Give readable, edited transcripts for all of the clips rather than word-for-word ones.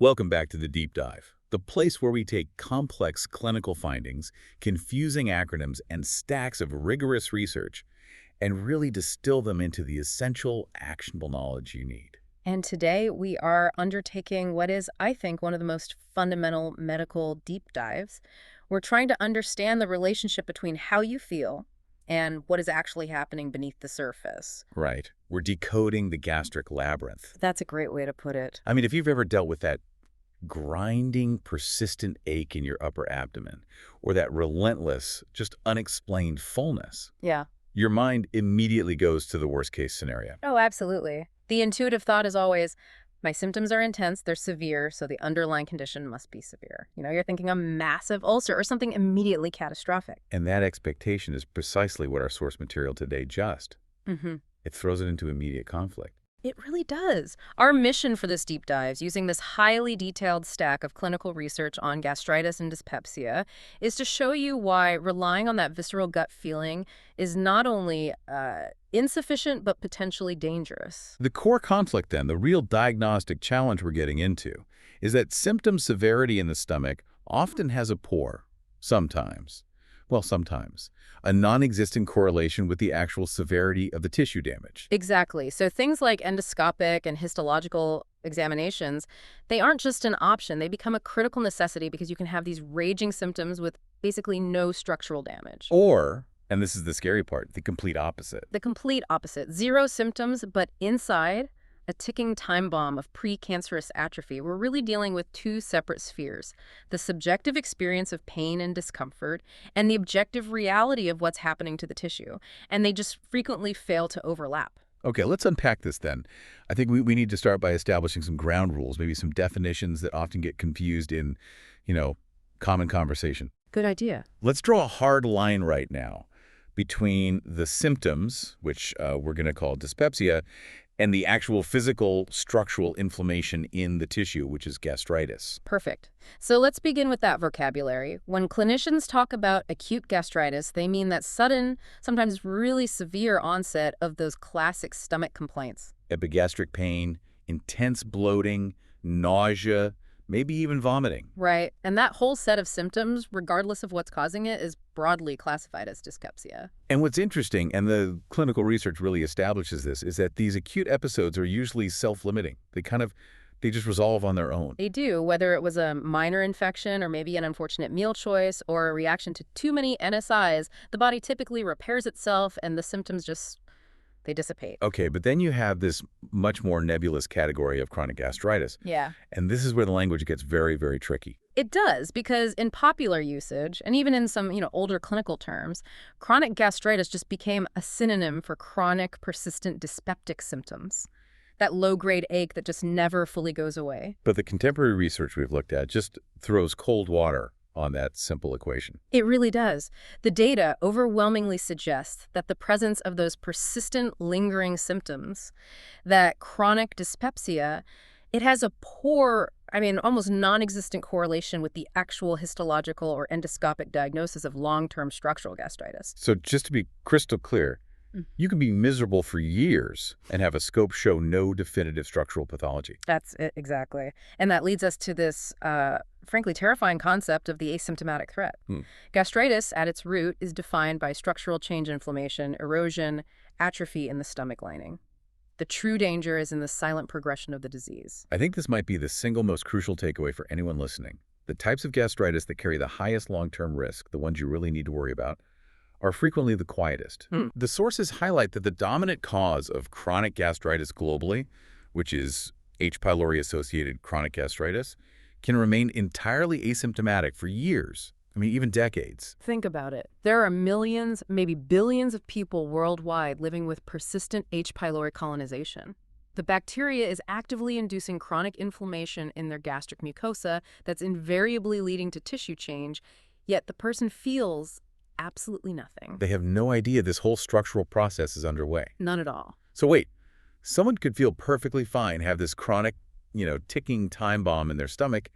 Welcome back to the Deep Dive, the place where we take complex clinical findings, confusing acronyms, and stacks of rigorous research and really distill them into the essential, actionable knowledge you need. And today we are undertaking what is, I think, one of the most fundamental medical deep dives. We're trying to understand the relationship between how you feel and what is actually happening beneath the surface. Right. We're decoding the gastric labyrinth. That's a great way to put it. I mean, if you've ever dealt with that grinding, persistent ache in your upper abdomen, or that relentless, just unexplained fullness, Yeah. your mind immediately goes to the worst-case scenario. Oh, absolutely. The intuitive thought is always, my symptoms are intense, they're severe, so the underlying condition must be severe. You're thinking a massive ulcer or something immediately catastrophic. And that expectation is precisely what our source material today just. Mm-hmm. It throws it into immediate conflict. It really does. Our mission for this deep dive, using this highly detailed stack of clinical research on gastritis and dyspepsia, is to show you why relying on that visceral gut feeling is not only insufficient, but potentially dangerous. The core conflict, then, the real diagnostic challenge we're getting into, is that symptom severity in the stomach often has a poor, sometimes, a non-existent correlation with the actual severity of the tissue damage. Exactly. So things like endoscopic and histological examinations, they aren't just an option. They become a critical necessity because you can have these raging symptoms with basically no structural damage. Or, and this is the scary part, the complete opposite. The complete opposite. Zero symptoms, but inside, a ticking time bomb of precancerous atrophy. We're really dealing with two separate spheres: the subjective experience of pain and discomfort and the objective reality of what's happening to the tissue. And they just frequently fail to overlap. Okay, let's unpack this then. I think we need to start by establishing some ground rules, maybe some definitions that often get confused in, common conversation. Good idea. Let's draw a hard line right now between the symptoms, which we're going to call dyspepsia, and the actual physical structural inflammation in the tissue, which is gastritis. Perfect. So let's begin with that vocabulary. When clinicians talk about acute gastritis, they mean that sudden, sometimes really severe onset of those classic stomach complaints. Epigastric pain, intense bloating, nausea, maybe even vomiting. Right. And that whole set of symptoms, regardless of what's causing it, is broadly classified as dyspepsia. And what's interesting, and the clinical research really establishes this, is that these acute episodes are usually self-limiting. They just resolve on their own. They do, whether it was a minor infection or maybe an unfortunate meal choice or a reaction to too many NSIs, the body typically repairs itself and the symptoms they dissipate. Okay, but then you have this much more nebulous category of chronic gastritis. Yeah. And this is where the language gets very, very tricky. It does, because in popular usage, and even in some, older clinical terms, chronic gastritis just became a synonym for chronic, persistent dyspeptic symptoms. That low-grade ache that just never fully goes away. But the contemporary research we've looked at just throws cold water on that simple equation. It really does. The data overwhelmingly suggests that the presence of those persistent, lingering symptoms, that chronic dyspepsia, it has a poor, almost non-existent correlation with the actual histological or endoscopic diagnosis of long-term structural gastritis. So just to be crystal clear, you can be miserable for years and have a scope show no definitive structural pathology. That's it, exactly. And that leads us to this, frankly, terrifying concept of the asymptomatic threat. Gastritis, at its root, is defined by structural change, inflammation, erosion, atrophy in the stomach lining. The true danger is in the silent progression of the disease. I think this might be the single most crucial takeaway for anyone listening. The types of gastritis that carry the highest long-term risk, the ones you really need to worry about, are frequently the quietest. The sources highlight that the dominant cause of chronic gastritis globally, which is H. pylori-associated chronic gastritis, can remain entirely asymptomatic for years, even decades. Think about it. There are millions, maybe billions of people worldwide living with persistent H. pylori colonization. The bacteria is actively inducing chronic inflammation in their gastric mucosa that's invariably leading to tissue change, yet the person feels absolutely nothing. They have no idea this whole structural process is underway. None at all. So wait, someone could feel perfectly fine, have this chronic, ticking time bomb in their stomach,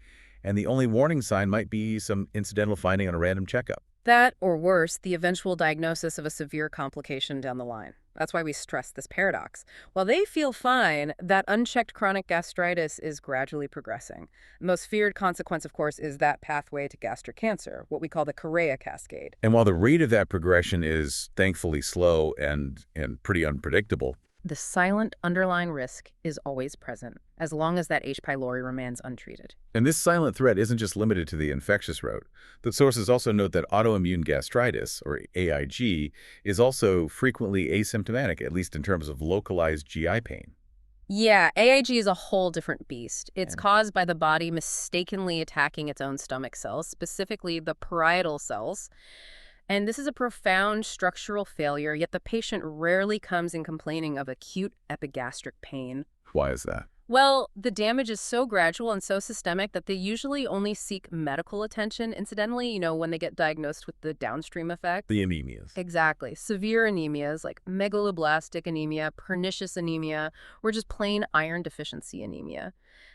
and the only warning sign might be some incidental finding on a random checkup. That, or worse, the eventual diagnosis of a severe complication down the line. That's why we stress this paradox. While they feel fine, that unchecked chronic gastritis is gradually progressing. The most feared consequence, of course, is that pathway to gastric cancer, what we call the urea cascade. And while the rate of that progression is thankfully slow and pretty unpredictable, The silent underlying risk is always present, as long as that H. pylori remains untreated. and this silent threat isn't just limited to the infectious route. The sources also note that autoimmune gastritis, or AIG, is also frequently asymptomatic, at least in terms of localized GI pain. Yeah, AIG is a whole different beast. It's Yeah. caused by the body mistakenly attacking its own stomach cells, specifically the parietal cells. And this is a profound structural failure, yet the patient rarely comes in complaining of acute epigastric pain. Why is that? Well, the damage is so gradual and so systemic that they usually only seek medical attention, incidentally, when they get diagnosed with the downstream effect. The anemias. Exactly. Severe anemias like megaloblastic anemia, pernicious anemia, or just plain iron deficiency anemia.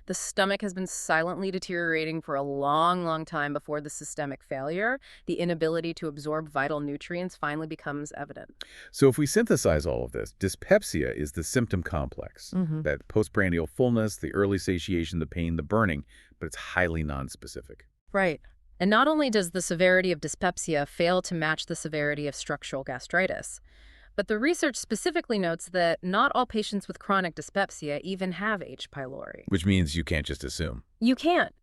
The stomach has been silently deteriorating for a long, long time before the systemic failure. The inability to absorb vital nutrients finally becomes evident. So if we synthesize all of this, dyspepsia is the symptom complex. That postprandial fullness, the early satiation, the pain, the burning, but it's highly nonspecific. Right. And not only does the severity of dyspepsia fail to match the severity of structural gastritis, but the research specifically notes that not all patients with chronic dyspepsia even have H. pylori. Which means you can't just assume. You can't.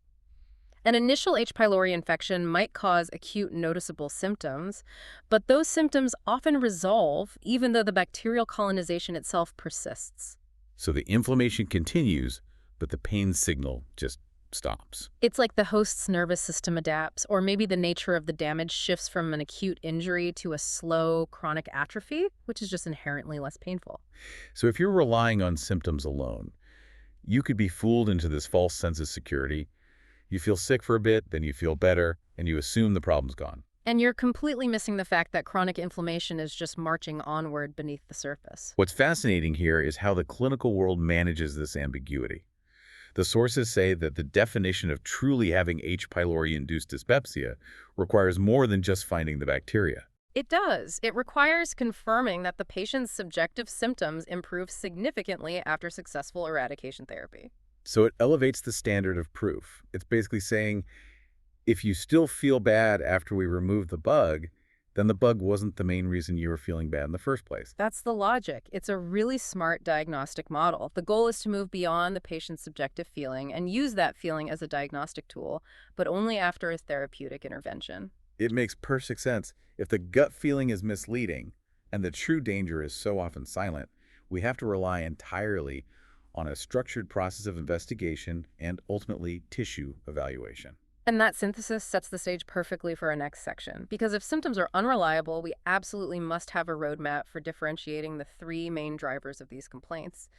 An initial H. pylori infection might cause acute noticeable symptoms, but those symptoms often resolve even though the bacterial colonization itself persists. So the inflammation continues, but the pain signal just stops. It's like the host's nervous system adapts, or maybe the nature of the damage shifts from an acute injury to a slow chronic atrophy, which is just inherently less painful. So if you're relying on symptoms alone, you could be fooled into this false sense of security. You feel sick for a bit, then you feel better, and you assume the problem's gone. And you're completely missing the fact that chronic inflammation is just marching onward beneath the surface. What's fascinating here is how the clinical world manages this ambiguity. The sources say that the definition of truly having H. pylori-induced dyspepsia requires more than just finding the bacteria. It does. It requires confirming that the patient's subjective symptoms improve significantly after successful eradication therapy. So it elevates the standard of proof. It's basically saying, if you still feel bad after we remove the bug, then the bug wasn't the main reason you were feeling bad in the first place. That's the logic. It's a really smart diagnostic model. The goal is to move beyond the patient's subjective feeling and use that feeling as a diagnostic tool, but only after a therapeutic intervention. It makes perfect sense. If the gut feeling is misleading and the true danger is so often silent, we have to rely entirely on a structured process of investigation and ultimately tissue evaluation. And that synthesis sets the stage perfectly for our next section, because if symptoms are unreliable, we absolutely must have a roadmap for differentiating the three main drivers of these complaints: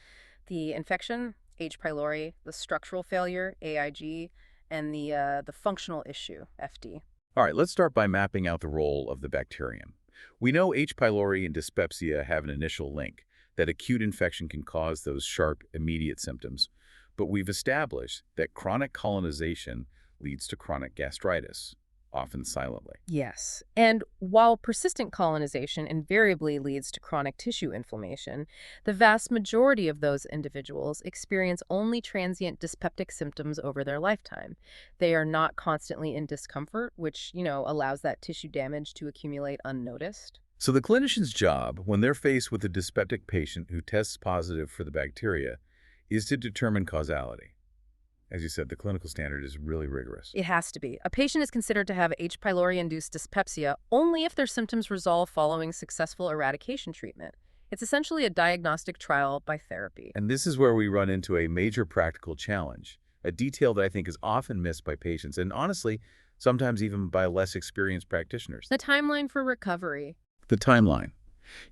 the infection, H. pylori, the structural failure, AIG, and the functional issue, FD. All right, let's start by mapping out the role of the bacterium. We know H. pylori and dyspepsia have an initial link, that acute infection can cause those sharp, immediate symptoms. But we've established that chronic colonization leads to chronic gastritis, often silently. Yes. And while persistent colonization invariably leads to chronic tissue inflammation, the vast majority of those individuals experience only transient dyspeptic symptoms over their lifetime. They are not constantly in discomfort, which, allows that tissue damage to accumulate unnoticed. So the clinician's job, when they're faced with a dyspeptic patient who tests positive for the bacteria, is to determine causality. As you said, the clinical standard is really rigorous. It has to be. A patient is considered to have H. pylori-induced dyspepsia only if their symptoms resolve following successful eradication treatment. It's essentially a diagnostic trial by therapy. And this is where we run into a major practical challenge, a detail that I think is often missed by patients, and honestly, sometimes even by less experienced practitioners. The timeline for recovery. The timeline.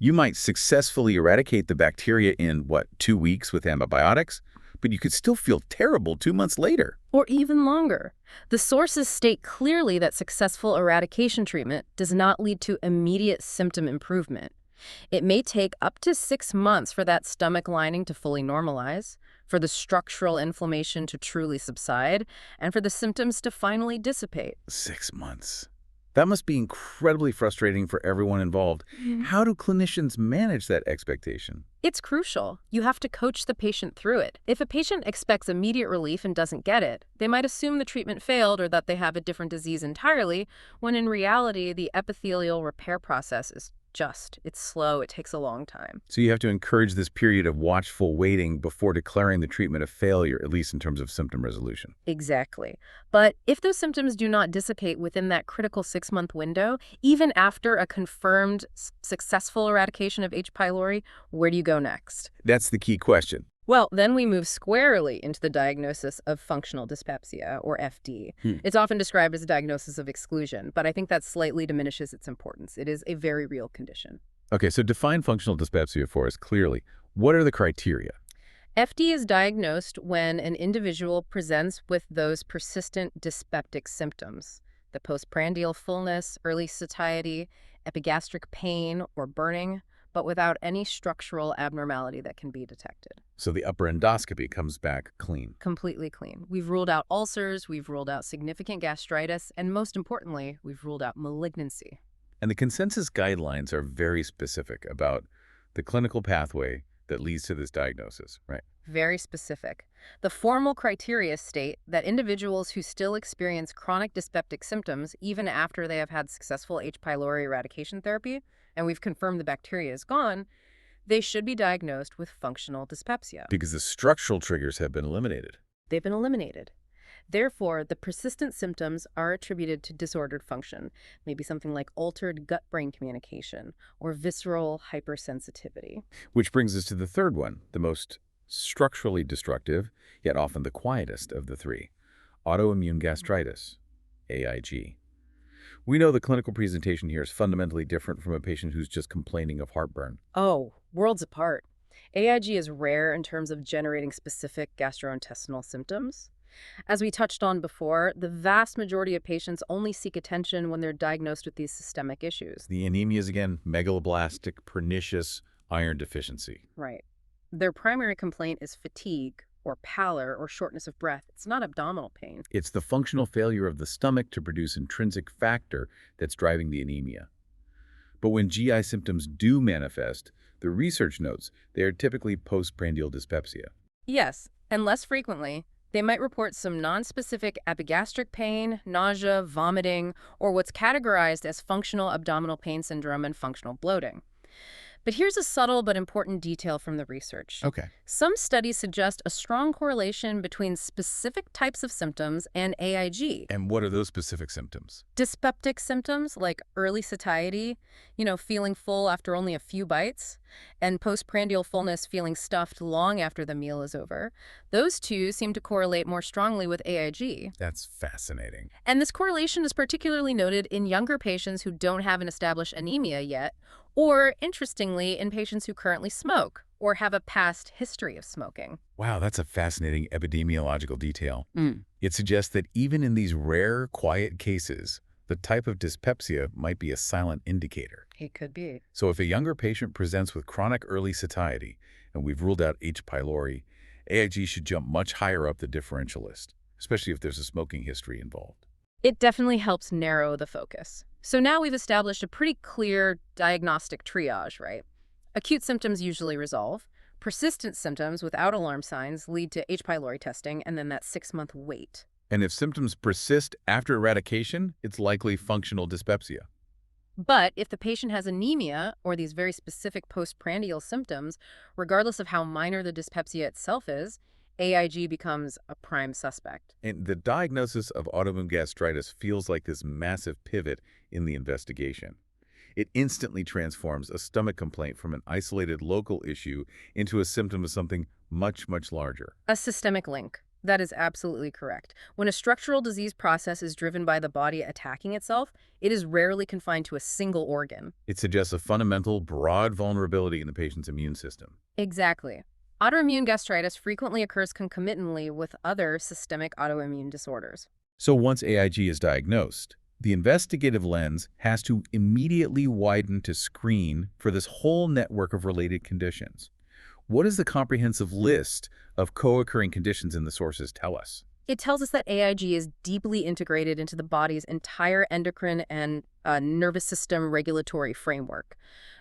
You might successfully eradicate the bacteria in, 2 weeks with antibiotics? But you could still feel terrible 2 months later. Or even longer. The sources state clearly that successful eradication treatment does not lead to immediate symptom improvement. It may take up to 6 months for that stomach lining to fully normalize, for the structural inflammation to truly subside, and for the symptoms to finally dissipate. 6 months. That must be incredibly frustrating for everyone involved. How do clinicians manage that expectation? It's crucial. You have to coach the patient through it. If a patient expects immediate relief and doesn't get it, they might assume the treatment failed or that they have a different disease entirely, when in reality, the epithelial repair process is it's slow, it takes a long time. So you have to encourage this period of watchful waiting before declaring the treatment a failure, at least in terms of symptom resolution. Exactly. But if those symptoms do not dissipate within that critical 6-month window, even after a confirmed successful eradication of H. pylori, where do you go next? That's the key question. Well, then we move squarely into the diagnosis of functional dyspepsia, or FD. It's often described as a diagnosis of exclusion, but I think that slightly diminishes its importance. It is a very real condition. Okay, so define functional dyspepsia for us clearly. What are the criteria? FD is diagnosed when an individual presents with those persistent dyspeptic symptoms, the postprandial fullness, early satiety, epigastric pain, or burning, but without any structural abnormality that can be detected. So the upper endoscopy comes back clean. Completely clean. We've ruled out ulcers, we've ruled out significant gastritis, and most importantly, we've ruled out malignancy. And the consensus guidelines are very specific about the clinical pathway that leads to this diagnosis, right? Very specific. The formal criteria state that individuals who still experience chronic dyspeptic symptoms even after they have had successful H. pylori eradication therapy, and we've confirmed the bacteria is gone, they should be diagnosed with functional dyspepsia. Because the structural triggers have been eliminated. They've been eliminated. Therefore, the persistent symptoms are attributed to disordered function, maybe something like altered gut-brain communication or visceral hypersensitivity. Which brings us to the third one, the most structurally destructive, yet often the quietest of the three, autoimmune gastritis, AIG. We know the clinical presentation here is fundamentally different from a patient who's just complaining of heartburn. Oh, worlds apart. AIG is rare in terms of generating specific gastrointestinal symptoms. As we touched on before, the vast majority of patients only seek attention when they're diagnosed with these systemic issues. The anemia is, again, megaloblastic, pernicious iron deficiency. Right. Their primary complaint is fatigue, or pallor, or shortness of breath. It's not abdominal pain. It's the functional failure of the stomach to produce intrinsic factor that's driving the anemia. But when GI symptoms do manifest, the research notes they are typically postprandial dyspepsia. Yes, and less frequently, they might report some nonspecific epigastric pain, nausea, vomiting, or what's categorized as functional abdominal pain syndrome and functional bloating. But here's a subtle but important detail from the research. Okay. Some studies suggest a strong correlation between specific types of symptoms and AIG. And what are those specific symptoms? Dyspeptic symptoms like early satiety, feeling full after only a few bites, and postprandial fullness, feeling stuffed long after the meal is over. Those two seem to correlate more strongly with AIG. That's fascinating. And this correlation is particularly noted in younger patients who don't have an established anemia yet, or, interestingly, in patients who currently smoke or have a past history of smoking. Wow, that's a fascinating epidemiological detail. It suggests that even in these rare, quiet cases, the type of dyspepsia might be a silent indicator. It could be. So if a younger patient presents with chronic early satiety, and we've ruled out H. pylori, AIG should jump much higher up the differential list, especially if there's a smoking history involved. It definitely helps narrow the focus. So now we've established a pretty clear diagnostic triage, right? Acute symptoms usually resolve. Persistent symptoms without alarm signs lead to H. pylori testing and then that 6-month wait. And if symptoms persist after eradication, it's likely functional dyspepsia. But if the patient has anemia or these very specific postprandial symptoms, regardless of how minor the dyspepsia itself is, AIG becomes a prime suspect. And the diagnosis of autoimmune gastritis feels like this massive pivot in the investigation. It instantly transforms a stomach complaint from an isolated local issue into a symptom of something much, much larger. A systemic link. That is absolutely correct. When a structural disease process is driven by the body attacking itself, it is rarely confined to a single organ. It suggests a fundamental, broad vulnerability in the patient's immune system. Exactly. Autoimmune gastritis frequently occurs concomitantly with other systemic autoimmune disorders. So once AIG is diagnosed, the investigative lens has to immediately widen to screen for this whole network of related conditions. What does the comprehensive list of co-occurring conditions in the sources tell us? It tells us that AIG is deeply integrated into the body's entire endocrine and nervous system regulatory framework.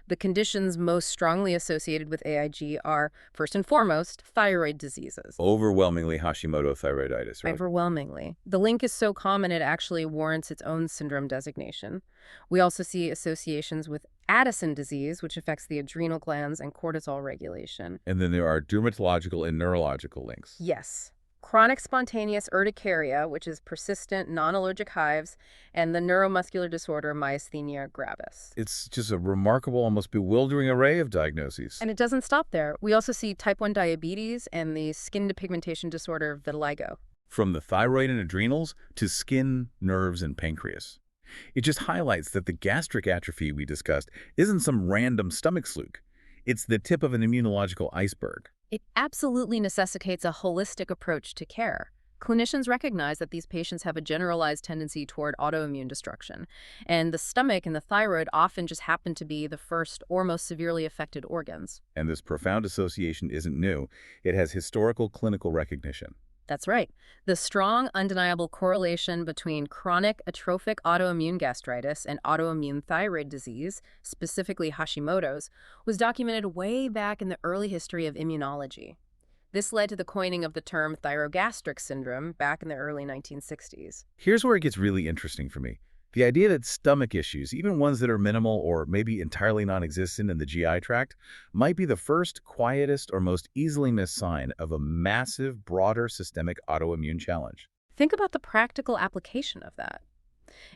The conditions most strongly associated with AIG are, first and foremost, thyroid diseases. Overwhelmingly Hashimoto thyroiditis, right? Overwhelmingly. The link is so common it actually warrants its own syndrome designation. We also see associations with Addison disease, which affects the adrenal glands and cortisol regulation. And then there are dermatological and neurological links. Yes. Chronic spontaneous urticaria, which is persistent non-allergic hives, and the neuromuscular disorder myasthenia gravis. It's just a remarkable, almost bewildering array of diagnoses. And it doesn't stop there. We also see type 1 diabetes and the skin depigmentation disorder vitiligo. From the thyroid and adrenals to skin, nerves, and pancreas. It just highlights that the gastric atrophy we discussed isn't some random stomach fluke. It's the tip of an immunological iceberg. It absolutely necessitates a holistic approach to care. Clinicians recognize that these patients have a generalized tendency toward autoimmune destruction, and the stomach and the thyroid often just happen to be the first or most severely affected organs. And this profound association isn't new. It has historical clinical recognition. That's right. The strong, undeniable correlation between chronic atrophic autoimmune gastritis and autoimmune thyroid disease, specifically Hashimoto's, was documented way back in the early history of immunology. This led to the coining of the term thyrogastric syndrome back in the early 1960s. Here's where it gets really interesting for me. The idea that stomach issues, even ones that are minimal or maybe entirely non-existent in the GI tract, might be the first, quietest, or most easily missed sign of a massive, broader systemic autoimmune challenge. Think about the practical application of that.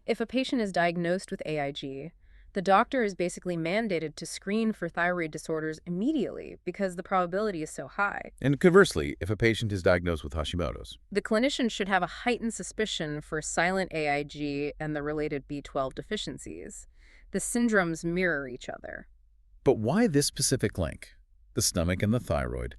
If a patient is diagnosed with AIG, the doctor is basically mandated to screen for thyroid disorders immediately because the probability is so high. And conversely, if a patient is diagnosed with Hashimoto's, The clinician should have a heightened suspicion for silent AIG and the related B12 deficiencies. The syndromes mirror each other. but why this specific link? The stomach and the thyroid.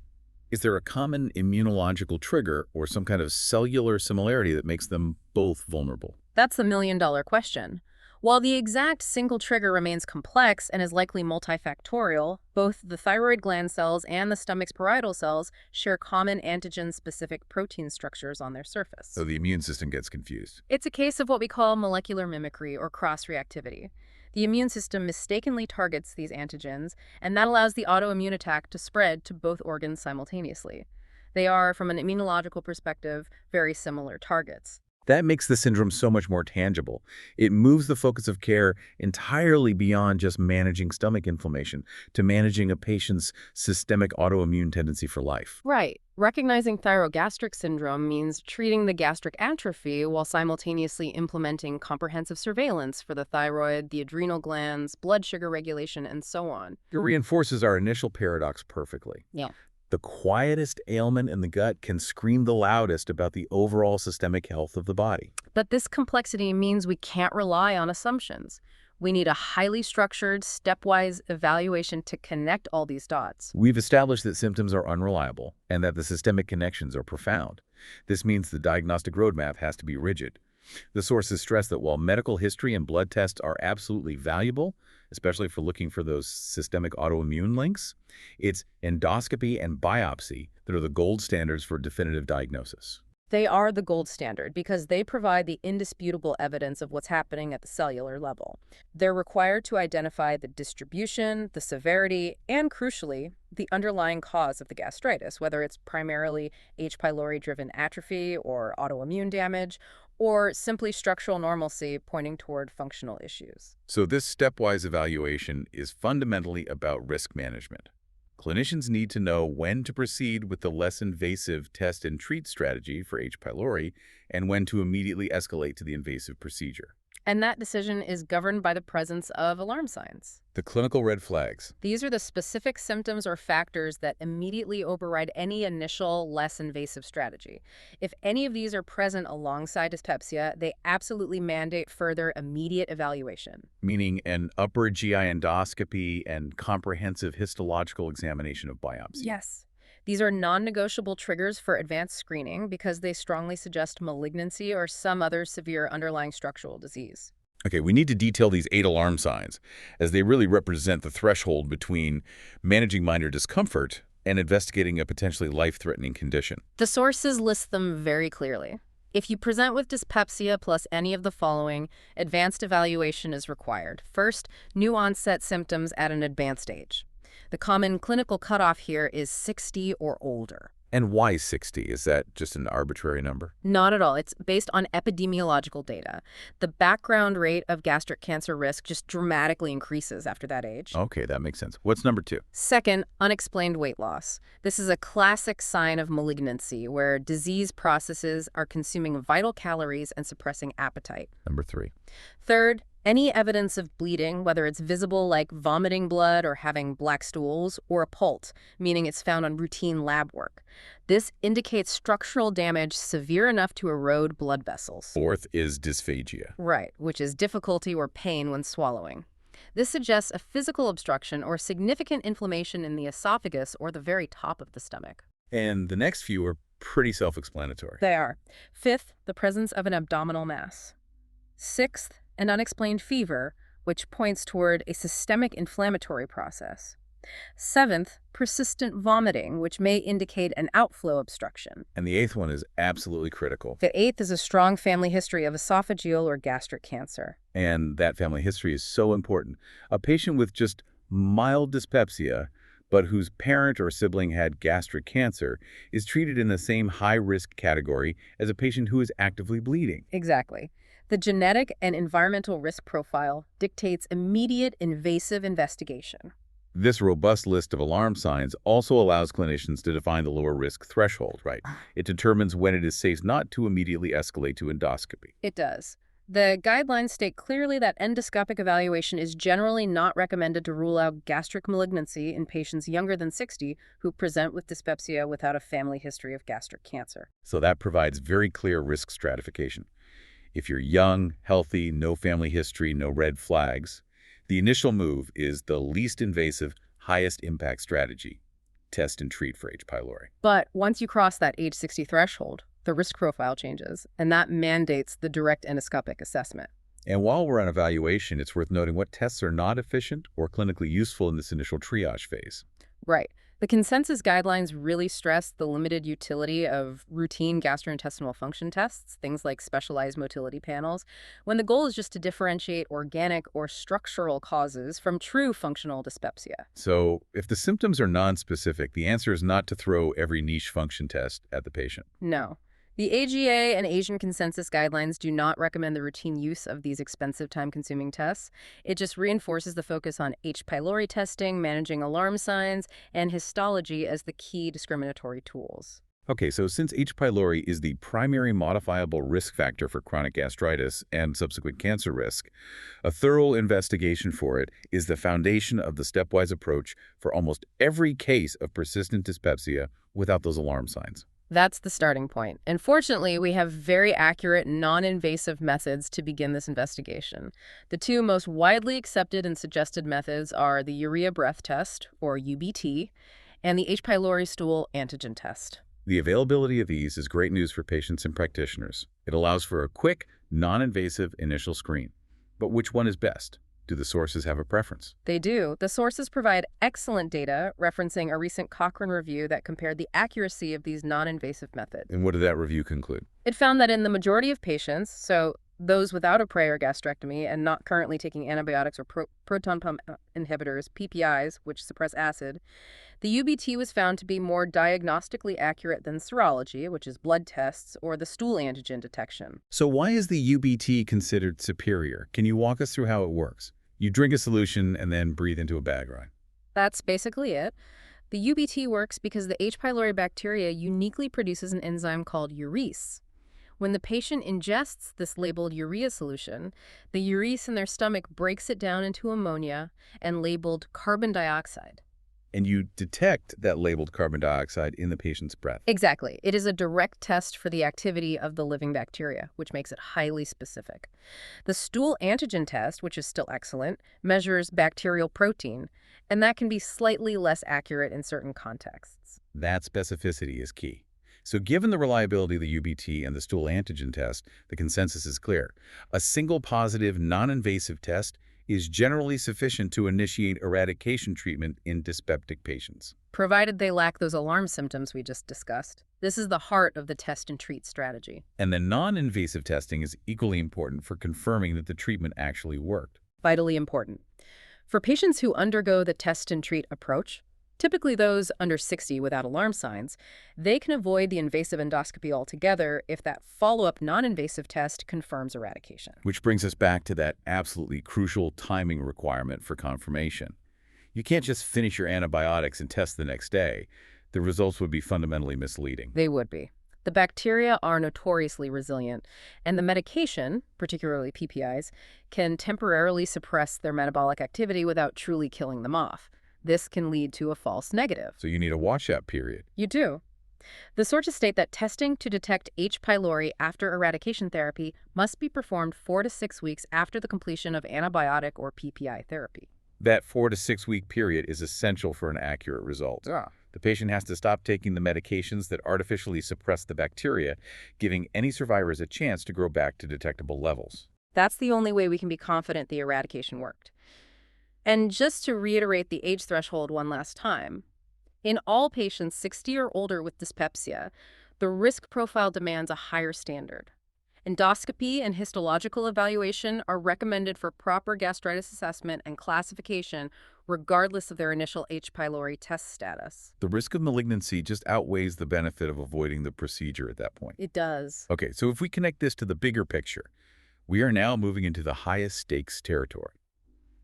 Is there a common immunological trigger or some kind of cellular similarity that makes them both vulnerable? That's the million-dollar question. While the exact single trigger remains complex and is likely multifactorial, both the thyroid gland cells and the stomach's parietal cells share common antigen-specific protein structures on their surface. So the immune system gets confused. It's a case of what we call molecular mimicry or cross-reactivity. The immune system mistakenly targets these antigens, and that allows the autoimmune attack to spread to both organs simultaneously. They are, from an immunological perspective, very similar targets. That makes the syndrome so much more tangible. It moves the focus of care entirely beyond just managing stomach inflammation to managing a patient's systemic autoimmune tendency for life. Right. Recognizing thyrogastric syndrome means treating the gastric atrophy while simultaneously implementing comprehensive surveillance for the thyroid, the adrenal glands, blood sugar regulation, and so on. It reinforces our initial paradox perfectly. Yeah. The quietest ailment in the gut can scream the loudest about the overall systemic health of the body. But this complexity means we can't rely on assumptions. We need a highly structured, stepwise evaluation to connect all these dots. We've established that symptoms are unreliable and that the systemic connections are profound. This means the diagnostic roadmap has to be rigid. The sources stress that while medical history and blood tests are absolutely valuable, especially for looking for those systemic autoimmune links, it's endoscopy and biopsy that are the gold standards for definitive diagnosis. They are the gold standard because they provide the indisputable evidence of what's happening at the cellular level. They're required to identify the distribution, the severity, and crucially, the underlying cause of the gastritis, whether it's primarily H. pylori-driven atrophy or autoimmune damage, or simply structural normalcy pointing toward functional issues. So this stepwise evaluation is fundamentally about risk management. Clinicians need to know when to proceed with the less invasive test and treat strategy for H. pylori and when to immediately escalate to the invasive procedure. And that decision is governed by the presence of alarm signs. The clinical red flags. These are the specific symptoms or factors that immediately override any initial, less invasive strategy. If any of these are present alongside dyspepsia, they absolutely mandate further immediate evaluation. Meaning an upper GI endoscopy and comprehensive histological examination of biopsy. Yes. These are non-negotiable triggers for advanced screening because they strongly suggest malignancy or some other severe underlying structural disease. Okay, we need to detail these 8 alarm signs, as they really represent the threshold between managing minor discomfort and investigating a potentially life-threatening condition. The sources list them very clearly. If you present with dyspepsia plus any of the following, advanced evaluation is required. First, new onset symptoms at an advanced age. The common clinical cutoff here is 60 or older. And why 60? Is that just an arbitrary number? Not at all. It's based on epidemiological data. The background rate of gastric cancer risk just dramatically increases after that age. Okay, that makes sense. What's number 2? Second, unexplained weight loss. This is a classic sign of malignancy, where disease processes are consuming vital calories and suppressing appetite. Number 3. Third, any evidence of bleeding, whether it's visible like vomiting blood or having black stools, or a PULT, meaning it's found on routine lab work. This indicates structural damage severe enough to erode blood vessels. Fourth is dysphagia. Right, which is difficulty or pain when swallowing. This suggests a physical obstruction or significant inflammation in the esophagus or the very top of the stomach. And the next few are pretty self-explanatory. They are. Fifth, the presence of an abdominal mass. Sixth, an unexplained fever, which points toward a systemic inflammatory process. Seventh, persistent vomiting, which may indicate an outflow obstruction. And the 8th one is absolutely critical. The 8th is a strong family history of esophageal or gastric cancer. And that family history is so important. A patient with just mild dyspepsia, but whose parent or sibling had gastric cancer, is treated in the same high-risk category as a patient who is actively bleeding. Exactly. The genetic and environmental risk profile dictates immediate invasive investigation. This robust list of alarm signs also allows clinicians to define the lower risk threshold, right? It determines when it is safe not to immediately escalate to endoscopy. It does. The guidelines state clearly that endoscopic evaluation is generally not recommended to rule out gastric malignancy in patients younger than 60 who present with dyspepsia without a family history of gastric cancer. So that provides very clear risk stratification. If you're young, healthy, no family history, no red flags, the initial move is the least invasive, highest impact strategy. Test and treat for H. pylori. But once you cross that age 60 threshold, the risk profile changes, and that mandates the direct endoscopic assessment. And while we're on evaluation, it's worth noting what tests are not efficient or clinically useful in this initial triage phase. Right. The consensus guidelines really stress the limited utility of routine gastrointestinal function tests, things like specialized motility panels, when the goal is just to differentiate organic or structural causes from true functional dyspepsia. So if the symptoms are nonspecific, the answer is not to throw every niche function test at the patient. No. The AGA and Asian consensus guidelines do not recommend the routine use of these expensive, time-consuming tests. It just reinforces the focus on H. pylori testing, managing alarm signs, and histology as the key discriminatory tools. Okay, so since H. pylori is the primary modifiable risk factor for chronic gastritis and subsequent cancer risk, a thorough investigation for it is the foundation of the stepwise approach for almost every case of persistent dyspepsia without those alarm signs. That's the starting point. And fortunately, we have very accurate, non-invasive methods to begin this investigation. The two most widely accepted and suggested methods are the urea breath test, or UBT, and the H. pylori stool antigen test. The availability of these is great news for patients and practitioners. It allows for a quick, non-invasive initial screen. But which one is best? Do the sources have a preference? They do. The sources provide excellent data referencing a recent Cochrane review that compared the accuracy of these non-invasive methods. And what did that review conclude? It found that in the majority of patients, so those without a prior gastrectomy and not currently taking antibiotics or proton pump inhibitors, PPIs, which suppress acid, the UBT was found to be more diagnostically accurate than serology, which is blood tests, or the stool antigen detection. So why is the UBT considered superior? Can you walk us through how it works? You drink a solution and then breathe into a bag, right? That's basically it. The UBT works because the H. pylori bacteria uniquely produces an enzyme called urease. When the patient ingests this labeled urea solution, the urease in their stomach breaks it down into ammonia and labeled carbon dioxide. And you detect that labeled carbon dioxide in the patient's breath. Exactly. It is a direct test for the activity of the living bacteria, which makes it highly specific. The stool antigen test, which is still excellent, measures bacterial protein, and that can be slightly less accurate in certain contexts. That specificity is key. So given the reliability of the UBT and the stool antigen test, the consensus is clear. A single positive, non-invasive test is generally sufficient to initiate eradication treatment in dyspeptic patients. provided they lack those alarm symptoms we just discussed. This is the heart of the test and treat strategy. And the non-invasive testing is equally important for confirming that the treatment actually worked. Vitally important. For patients who undergo the test and treat approach, typically those under 60 without alarm signs, they can avoid the invasive endoscopy altogether if that follow-up non-invasive test confirms eradication. Which brings us back to that absolutely crucial timing requirement for confirmation. You can't just finish your antibiotics and test the next day. The results would be fundamentally misleading. They would be. The bacteria are notoriously resilient, and the medication, particularly PPIs, can temporarily suppress their metabolic activity without truly killing them off. This can lead to a false negative. So you need a washout period. You do. The sources state that testing to detect H. pylori after eradication therapy must be performed 4 to 6 weeks after the completion of antibiotic or PPI therapy. That 4 to 6 week period is essential for an accurate result. Yeah. The patient has to stop taking the medications that artificially suppress the bacteria, giving any survivors a chance to grow back to detectable levels. That's the only way we can be confident the eradication worked. And just to reiterate the age threshold one last time, in all patients 60 or older with dyspepsia, the risk profile demands a higher standard. Endoscopy and histological evaluation are recommended for proper gastritis assessment and classification regardless of their initial H. pylori test status. The risk of malignancy just outweighs the benefit of avoiding the procedure at that point. It does. Okay, so if we connect this to the bigger picture, we are now moving into the highest stakes territory.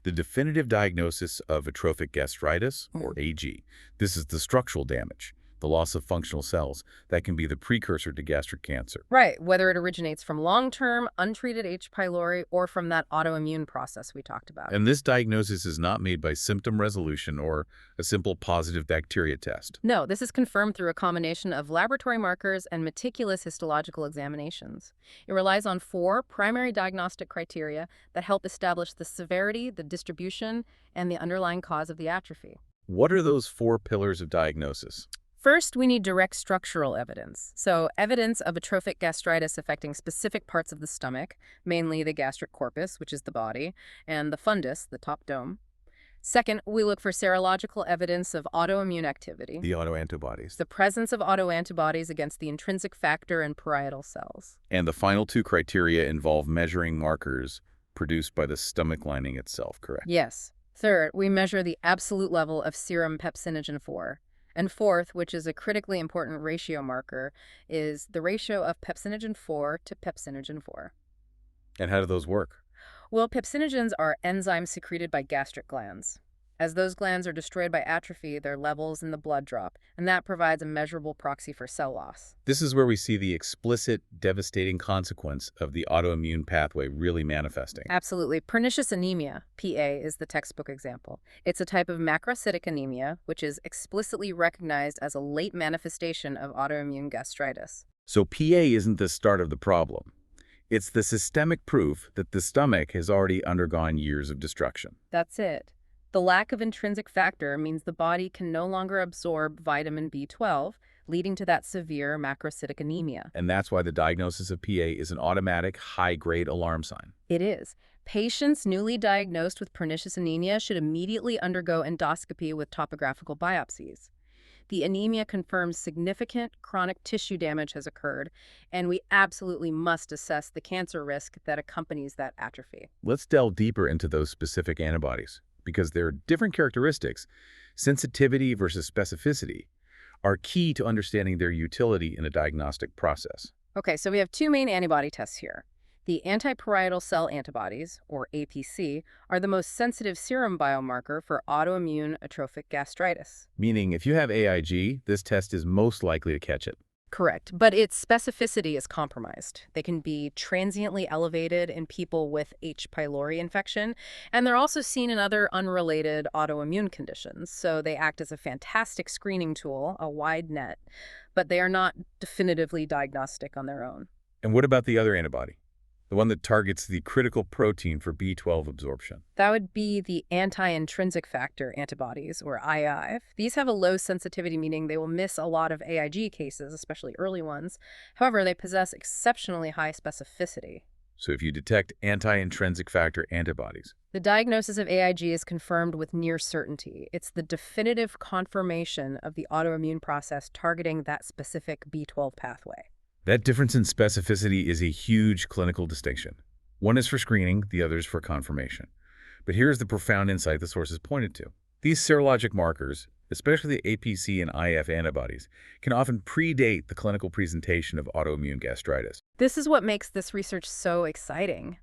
The definitive diagnosis of atrophic gastritis, or AG. This is the structural damage, the loss of functional cells that can be the precursor to gastric cancer. Right, whether it originates from long-term, untreated H. pylori or from that autoimmune process we talked about. And this diagnosis is not made by symptom resolution or a simple positive bacteria test. No, this is confirmed through a combination of laboratory markers and meticulous histological examinations. It relies on 4 primary diagnostic criteria that help establish the severity, the distribution, and the underlying cause of the atrophy. What are those 4 pillars of diagnosis? First, we need direct structural evidence. So evidence of atrophic gastritis affecting specific parts of the stomach, mainly the gastric corpus, which is the body, and the fundus, the top dome. Second, we look for serological evidence of autoimmune activity. The autoantibodies. The presence of autoantibodies against the intrinsic factor and parietal cells. And the final 2 criteria involve measuring markers produced by the stomach lining itself, correct? Yes. Third, we measure the absolute level of serum pepsinogen 4. And fourth, which is a critically important ratio marker, is the ratio of pepsinogen 4 to pepsinogen 4. And how do those work? Well, pepsinogens are enzymes secreted by gastric glands. As those glands are destroyed by atrophy, their levels in the blood drop, and that provides a measurable proxy for cell loss. This is where we see the explicit, devastating consequence of the autoimmune pathway really manifesting. Absolutely. Pernicious anemia, PA, is the textbook example. It's a type of macrocytic anemia, which is explicitly recognized as a late manifestation of autoimmune gastritis. So PA isn't the start of the problem. It's the systemic proof that the stomach has already undergone years of destruction. That's it. The lack of intrinsic factor means the body can no longer absorb vitamin B12, leading to that severe macrocytic anemia. And that's why the diagnosis of PA is an automatic, high-grade alarm sign. It is. Patients newly diagnosed with pernicious anemia should immediately undergo endoscopy with topographical biopsies. The anemia confirms significant chronic tissue damage has occurred, and we absolutely must assess the cancer risk that accompanies that atrophy. Let's delve deeper into those specific antibodies, because their different characteristics, sensitivity versus specificity, are key to understanding their utility in a diagnostic process. Okay, so we have 2 main antibody tests here. The antiparietal cell antibodies, or APC, are the most sensitive serum biomarker for autoimmune atrophic gastritis. Meaning, if you have AIG, this test is most likely to catch it. Correct, but its specificity is compromised. They can be transiently elevated in people with H. pylori infection, and they're also seen in other unrelated autoimmune conditions. So they act as a fantastic screening tool, a wide net, but they are not definitively diagnostic on their own. And what about the other antibody? The one that targets the critical protein for B12 absorption. That would be the anti-intrinsic factor antibodies, or II. These have a low sensitivity, meaning they will miss a lot of AIG cases, especially early ones. However, they possess exceptionally high specificity. So if you detect anti-intrinsic factor antibodies. The diagnosis of AIG is confirmed with near certainty. It's the definitive confirmation of the autoimmune process targeting that specific B12 pathway. That difference in specificity is a huge clinical distinction. One is for screening, the other is for confirmation. But here's the profound insight the sources pointed to. These serologic markers, especially the APC and IF antibodies, can often predate the clinical presentation of autoimmune gastritis. This is what makes this research so exciting.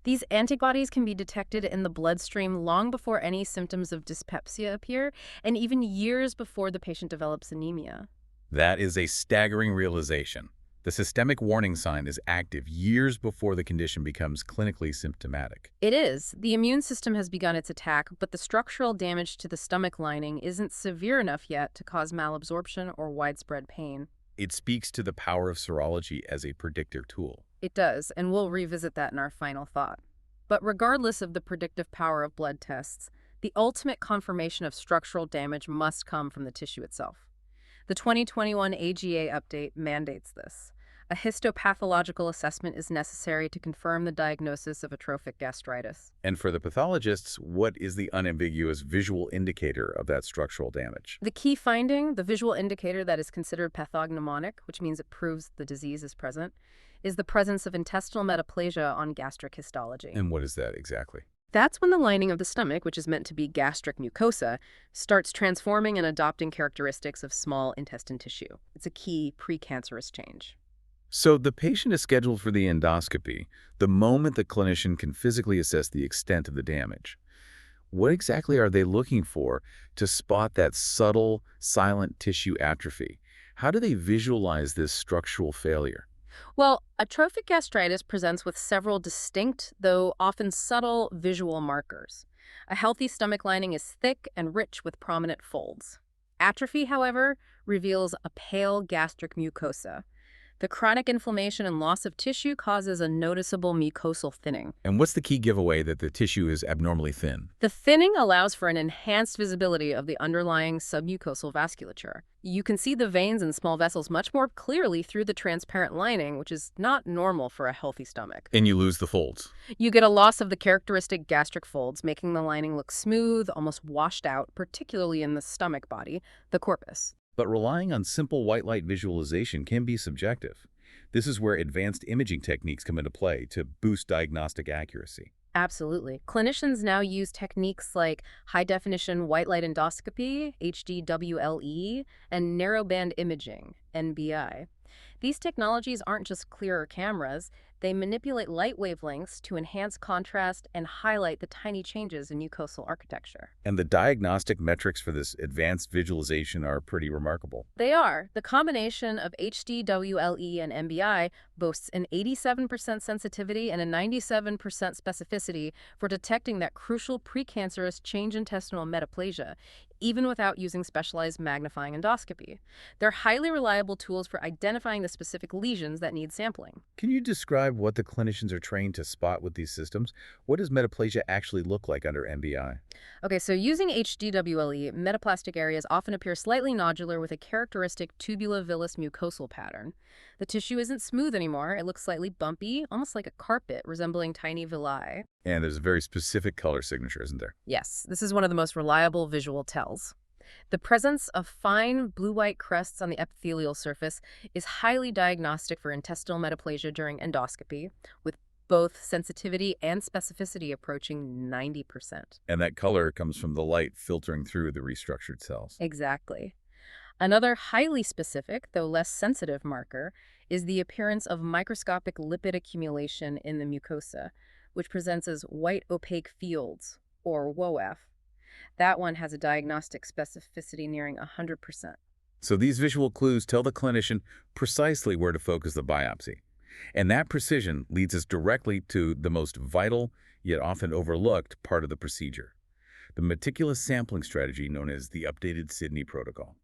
These antibodies can be detected in the bloodstream long before any symptoms of dyspepsia appear, and even years before the patient develops anemia. That is a staggering realization. The systemic warning sign is active years before the condition becomes clinically symptomatic. It is. The immune system has begun its attack, but the structural damage to the stomach lining isn't severe enough yet to cause malabsorption or widespread pain. It speaks to the power of serology as a predictive tool. It does, and we'll revisit that in our final thought. But regardless of the predictive power of blood tests, the ultimate confirmation of structural damage must come from the tissue itself. The 2021 AGA update mandates this. A histopathological assessment is necessary to confirm the diagnosis of atrophic gastritis. And for the pathologists, what is the unambiguous visual indicator of that structural damage? The key finding, the visual indicator that is considered pathognomonic, which means it proves the disease is present, is the presence of intestinal metaplasia on gastric histology. And what is that exactly? That's when the lining of the stomach, which is meant to be gastric mucosa, starts transforming and adopting characteristics of small intestine tissue. It's a key precancerous change. So the patient is scheduled for the endoscopy the moment the clinician can physically assess the extent of the damage. What exactly are they looking for to spot that subtle, silent tissue atrophy? How do they visualize this structural failure? Well, atrophic gastritis presents with several distinct, though often subtle, visual markers. A healthy stomach lining is thick and rich with prominent folds. Atrophy, however, reveals a pale gastric mucosa. The chronic inflammation and loss of tissue causes a noticeable mucosal thinning. And what's the key giveaway that the tissue is abnormally thin? The thinning allows for an enhanced visibility of the underlying submucosal vasculature. You can see the veins and small vessels much more clearly through the transparent lining, which is not normal for a healthy stomach. And you lose the folds. You get a loss of the characteristic gastric folds, making the lining look smooth, almost washed out, particularly in the stomach body, the corpus. But relying on simple white light visualization can be subjective. This is where advanced imaging techniques come into play to boost diagnostic accuracy. Absolutely. Clinicians now use techniques like high-definition white light endoscopy, HDWLE, and narrowband imaging, NBI. These technologies aren't just clearer cameras, they manipulate light wavelengths to enhance contrast and highlight the tiny changes in mucosal architecture. And the diagnostic metrics for this advanced visualization are pretty remarkable. They are. The combination of HDWLE and NBI boasts an 87% sensitivity and a 97% specificity for detecting that crucial precancerous change intestinal metaplasia, even without using specialized magnifying endoscopy. They're highly reliable tools for identifying the specific lesions that need sampling. Can you describe what the clinicians are trained to spot with these systems? What does metaplasia actually look like under NBI? Okay, so using HDWLE, metaplastic areas often appear slightly nodular with a characteristic tubulovillous mucosal pattern. The tissue isn't smooth anymore. It looks slightly bumpy, almost like a carpet, resembling tiny villi. And there's a very specific color signature, isn't there? Yes, this is one of the most reliable visual tells. The presence of fine blue-white crusts on the epithelial surface is highly diagnostic for intestinal metaplasia during endoscopy, with both sensitivity and specificity approaching 90%. And that color comes from the light filtering through the restructured cells. Exactly. Another highly specific, though less sensitive marker, is the appearance of microscopic lipid accumulation in the mucosa, which presents as white opaque fields, or WOAF. That one has a diagnostic specificity nearing 100%. So these visual clues tell the clinician precisely where to focus the biopsy. And that precision leads us directly to the most vital, yet often overlooked, part of the procedure: the meticulous sampling strategy known as the updated Sydney protocol.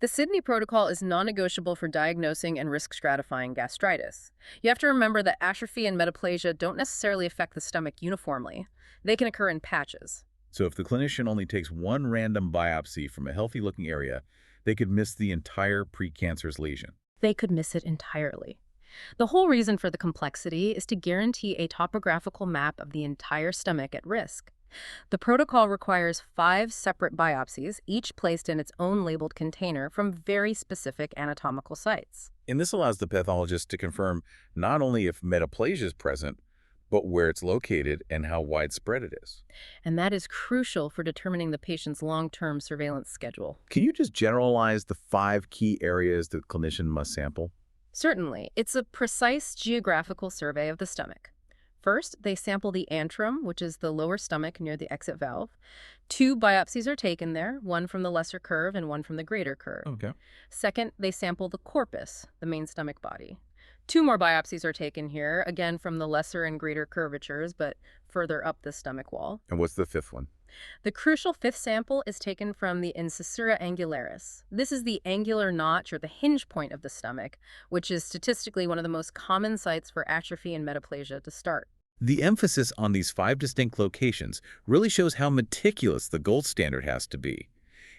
The Sydney protocol is non-negotiable for diagnosing and risk-stratifying gastritis. You have to remember that atrophy and metaplasia don't necessarily affect the stomach uniformly. They can occur in patches. So if the clinician only takes one random biopsy from a healthy-looking area, they could miss the entire precancerous lesion. They could miss it entirely. The whole reason for the complexity is to guarantee a topographical map of the entire stomach at risk. The protocol requires 5 separate biopsies, each placed in its own labeled container from very specific anatomical sites. And this allows the pathologist to confirm not only if metaplasia is present, but where it's located and how widespread it is. And that is crucial for determining the patient's long-term surveillance schedule. Can you just generalize the 5 key areas the clinician must sample? Certainly, it's a precise geographical survey of the stomach. First, they sample the antrum, which is the lower stomach near the exit valve. 2 biopsies are taken there, one from the lesser curve and one from the greater curve. Okay. Second, they sample the corpus, the main stomach body. 2 more biopsies are taken here, again from the lesser and greater curvatures, but further up the stomach wall. And what's the 5th one? The crucial 5th sample is taken from the incisura angularis. This is the angular notch or the hinge point of the stomach, which is statistically one of the most common sites for atrophy and metaplasia to start. The emphasis on these 5 distinct locations really shows how meticulous the gold standard has to be.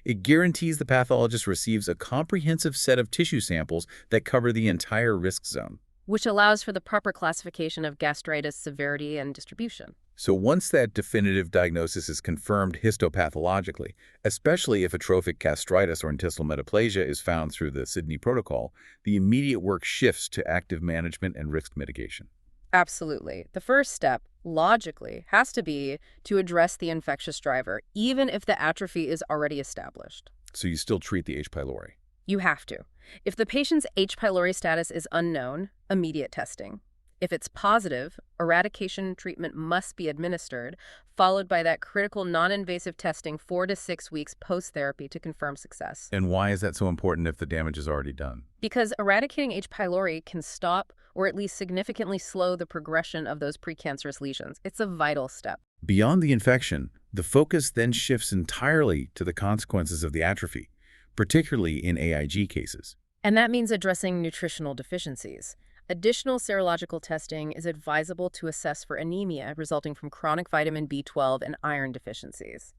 It guarantees the pathologist receives a comprehensive set of tissue samples that cover the entire risk zone. Which allows for the proper classification of gastritis severity and distribution. So once that definitive diagnosis is confirmed histopathologically, especially if atrophic gastritis or intestinal metaplasia is found through the Sydney protocol, the immediate work shifts to active management and risk mitigation. Absolutely. The first step, logically, has to be to address the infectious driver, even if the atrophy is already established. So you still treat the H. pylori. You have to. If the patient's H. pylori status is unknown, immediate testing. If it's positive, eradication treatment must be administered, followed by that critical non-invasive testing 4 to 6 weeks post-therapy to confirm success. And why is that so important if the damage is already done? Because eradicating H. pylori can stop or at least significantly slow the progression of those precancerous lesions. It's a vital step. Beyond the infection, the focus then shifts entirely to the consequences of the atrophy, particularly in AIG cases. And that means addressing nutritional deficiencies. Additional serological testing is advisable to assess for anemia resulting from chronic vitamin B12 and iron deficiencies.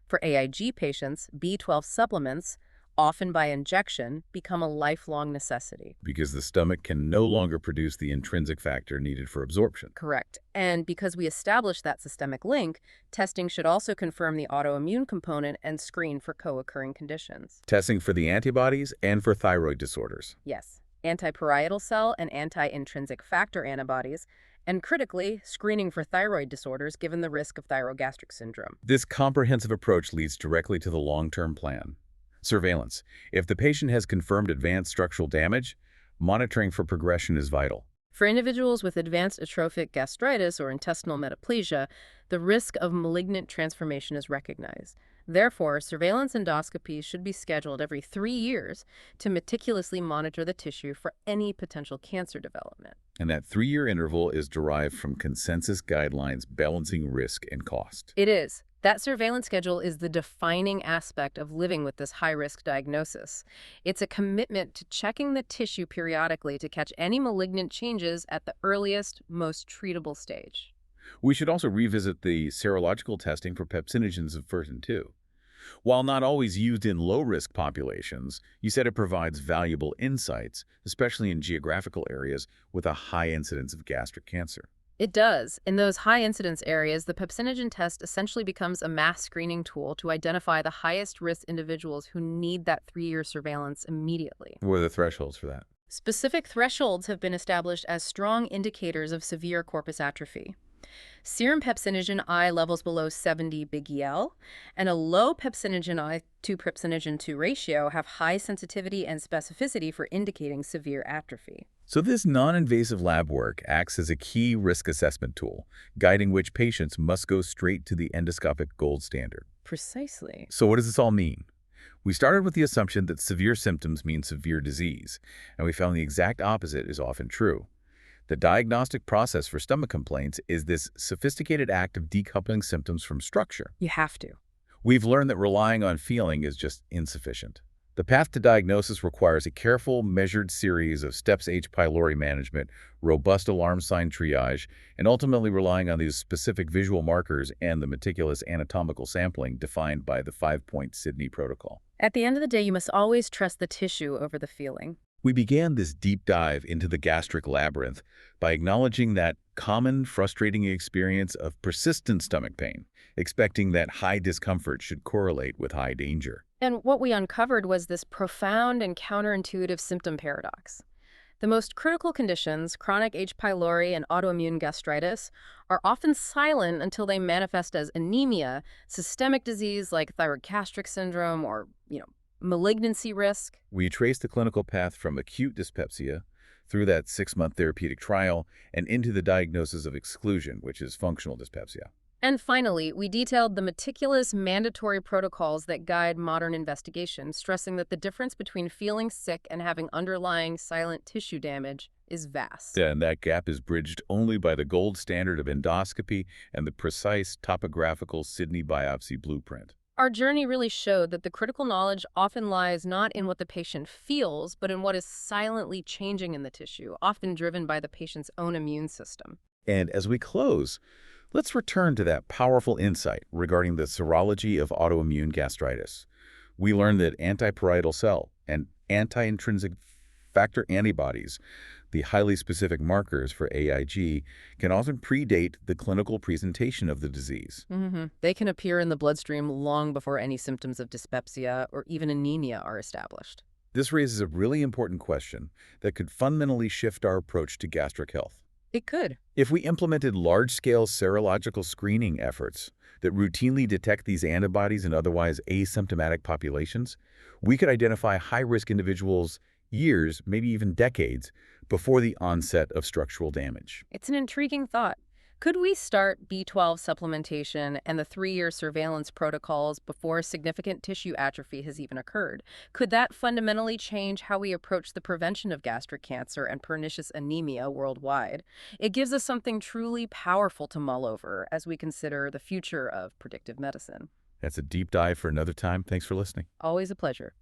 For AIG patients, B12 supplements, often by injection, become a lifelong necessity. Because the stomach can no longer produce the intrinsic factor needed for absorption. Correct. And because we established that systemic link, testing should also confirm the autoimmune component and screen for co-occurring conditions. Testing for the antibodies and for thyroid disorders. Yes. Anti-parietal cell and anti-intrinsic factor antibodies, and critically, screening for thyroid disorders given the risk of thyrogastric syndrome. This comprehensive approach leads directly to the long-term plan. Surveillance. If the patient has confirmed advanced structural damage, monitoring for progression is vital. For individuals with advanced atrophic gastritis or intestinal metaplasia, the risk of malignant transformation is recognized. Therefore, surveillance endoscopies should be scheduled every 3 years to meticulously monitor the tissue for any potential cancer development. And that 3-year interval is derived from consensus guidelines balancing risk and cost. It is. That surveillance schedule is the defining aspect of living with this high-risk diagnosis. It's a commitment to checking the tissue periodically to catch any malignant changes at the earliest, most treatable stage. We should also revisit the serological testing for pepsinogens of ferritin 2. While not always used in low-risk populations, you said it provides valuable insights, especially in geographical areas with a high incidence of gastric cancer. It does. In those high-incidence areas, the pepsinogen test essentially becomes a mass screening tool to identify the highest-risk individuals who need that 3-year surveillance immediately. What are the thresholds for that? Specific thresholds have been established as strong indicators of severe corpus atrophy. Serum pepsinogen I levels below 70 big EL and a low pepsinogen I to pepsinogen 2 ratio have high sensitivity and specificity for indicating severe atrophy. So this non-invasive lab work acts as a key risk assessment tool, guiding which patients must go straight to the endoscopic gold standard. Precisely. So what does this all mean? We started with the assumption that severe symptoms mean severe disease, and we found the exact opposite is often true. The diagnostic process for stomach complaints is this sophisticated act of decoupling symptoms from structure. You have to. We've learned that relying on feeling is just insufficient. The path to diagnosis requires a careful, measured series of steps: H. pylori management, robust alarm sign triage, and ultimately relying on these specific visual markers and the meticulous anatomical sampling defined by the 5-point Sydney protocol. At the end of the day, you must always trust the tissue over the feeling. We began this deep dive into the gastric labyrinth by acknowledging that common, frustrating experience of persistent stomach pain, expecting that high discomfort should correlate with high danger. And what we uncovered was this profound and counterintuitive symptom paradox. The most critical conditions, chronic H. pylori and autoimmune gastritis, are often silent until they manifest as anemia, systemic disease like thyroid gastric syndrome, or, malignancy risk. We traced the clinical path from acute dyspepsia through that 6-month therapeutic trial and into the diagnosis of exclusion, which is functional dyspepsia. And finally, we detailed the meticulous mandatory protocols that guide modern investigation, stressing that the difference between feeling sick and having underlying silent tissue damage is vast. Yeah, and that gap is bridged only by the gold standard of endoscopy and the precise topographical Sydney biopsy blueprint. Our journey really showed that the critical knowledge often lies not in what the patient feels, but in what is silently changing in the tissue, often driven by the patient's own immune system. And as we close, let's return to that powerful insight regarding the serology of autoimmune gastritis. We learned that antiparietal cell and anti-intrinsic factor antibodies, the highly specific markers for AIG, can often predate the clinical presentation of the disease. They can appear in the bloodstream long before any symptoms of dyspepsia or even anemia are established. This raises a really important question that could fundamentally shift our approach to gastric health. It could. If we implemented large-scale serological screening efforts that routinely detect these antibodies in otherwise asymptomatic populations, we could identify high-risk individuals years, maybe even decades, before the onset of structural damage. It's an intriguing thought. Could we start B12 supplementation and the 3-year surveillance protocols before significant tissue atrophy has even occurred? Could that fundamentally change how we approach the prevention of gastric cancer and pernicious anemia worldwide? It gives us something truly powerful to mull over as we consider the future of predictive medicine. That's a deep dive for another time. Thanks for listening. Always a pleasure.